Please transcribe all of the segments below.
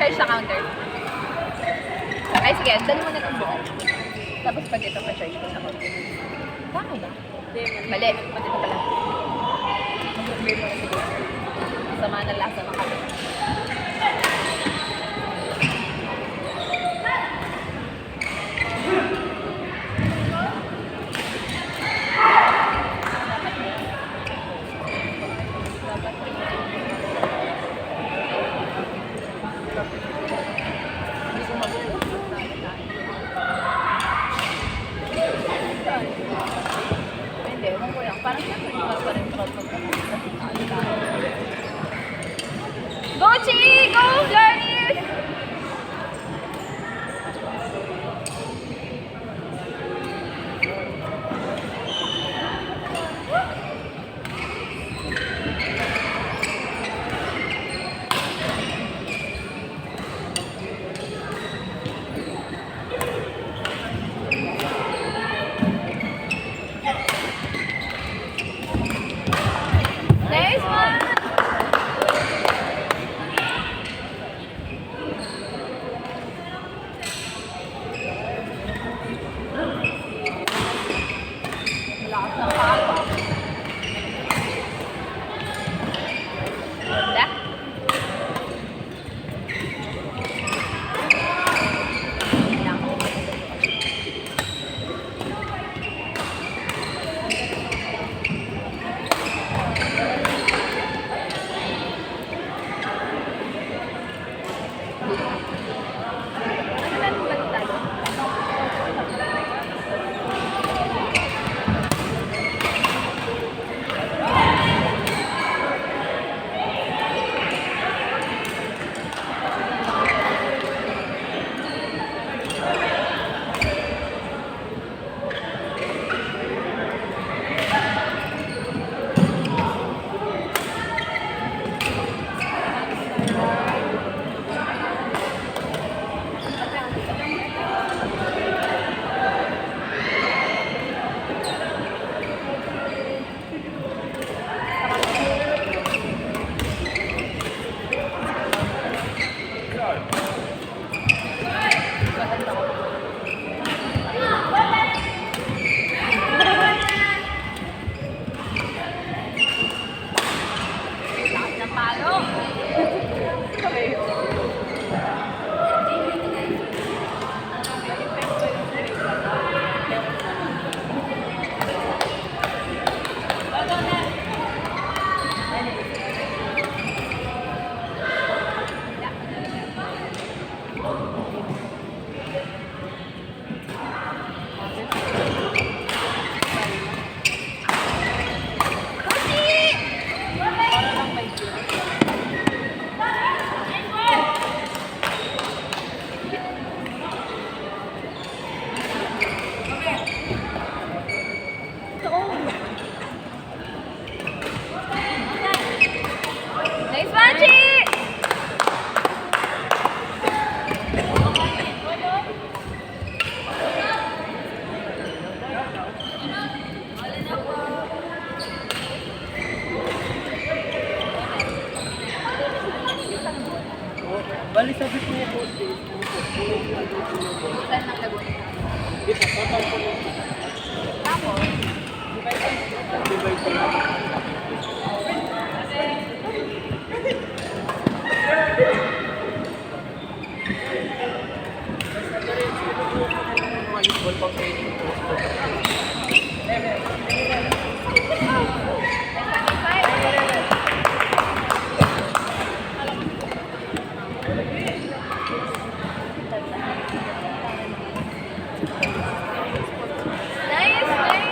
charge sa counter. Ay, sige, dali mo na itong buo. Tapos pag ito, pa-charge ko sa counter. Tama ba? Mali. Pag ito pala. Mag-clear mo na siguro. Sama na lasa ng kape. Go, Chi! Go, Lanis! Nice one! Nice one, Chi! Bali sabi ko po. Saan ng lagun? Dito, total po. Tapos, Divide ko lang. Volleyball pang training po. nice, nice.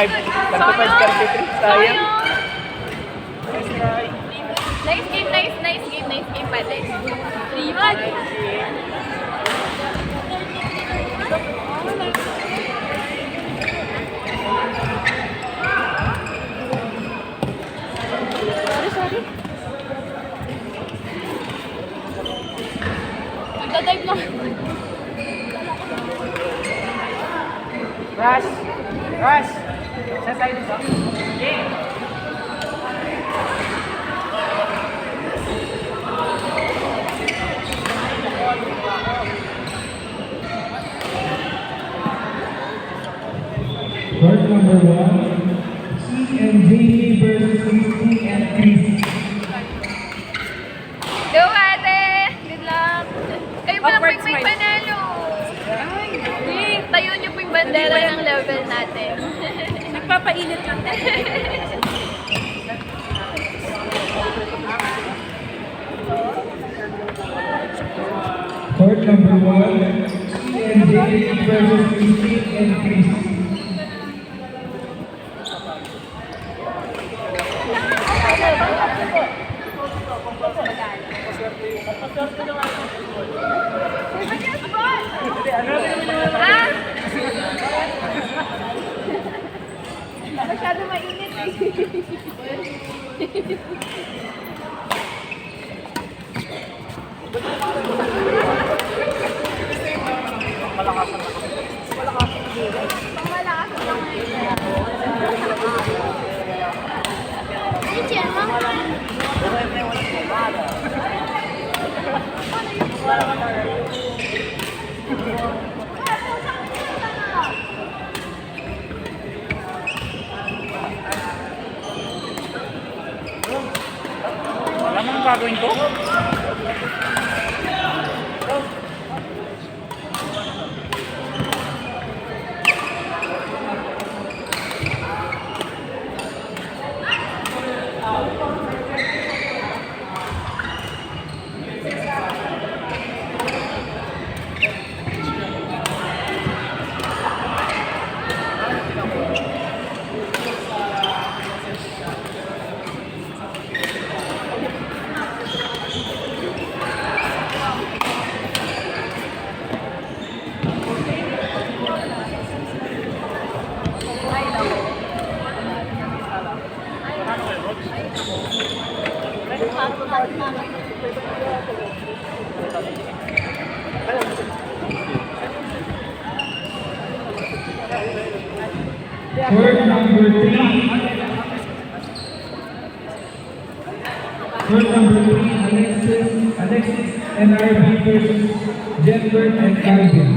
35, 33. Sayang. Nice try. Nice game, nice game, pwede. 3-1. Sorry. Magdadive lang. Rush! Rush! Saan tayo dito? Yeah! Court number 1, C and Jamie versus Christy and Chris. Go, ate! Good luck! Kayo pa lang po yung may panalo! Tayo niyo po yung bandera ng level natin. Nagpapainit lang tayo. Court number 1, C and Jamie versus Christy and Chris. Ha? Masyado mainit eh. Alam mo ang gagawin ko? Court number 3. Court number 3, Alexis and RB versus Jenbert and Calvin.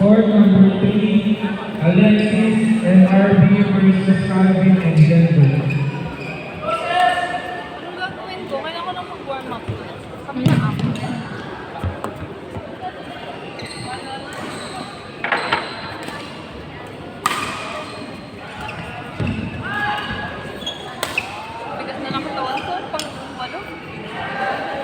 Court number 3, Alexis and RB versus Calvin and Jenbert. Anong gagawin ko? Kailangan ko lang mag-warm up. Kami na ako. Bigat na lang katawan ko. Pang ano?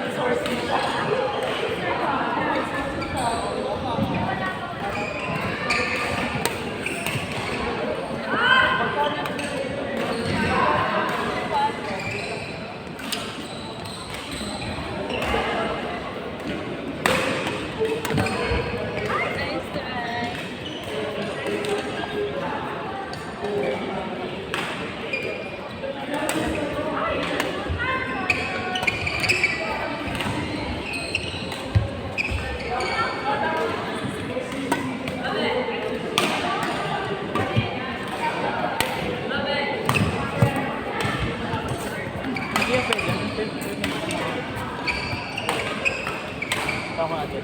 Nice try. Hindi yan pwede. Tama natin.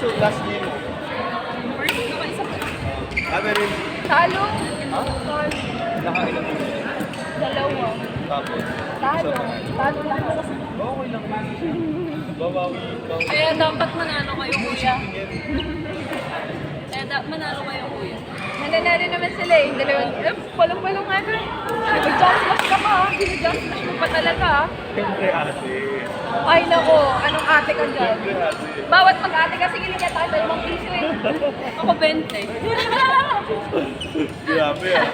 So, last game mo. First, naka-isa pa. Meron. Talo. Ha? Nakailan mo. Dalawa. Tapos. Talo. Talo lang kasi. Okay lang man. Babawi. Kaya dapat manalo kayo, kuya. Kaya dapat manalo kayo, kuya. Nananalo naman sila eh. Dalawang, palong-palong nga doon. Nag-jump smash ka pa ha. Ginag-jump smash mo pa talaga ha. Siyempre ate. Ay nako, anong ate ka dyan? Siyempre ate. Bawat mag-ate kasi ginigyan tayo sa 5 piso eh. Ako 20. Grabe ah.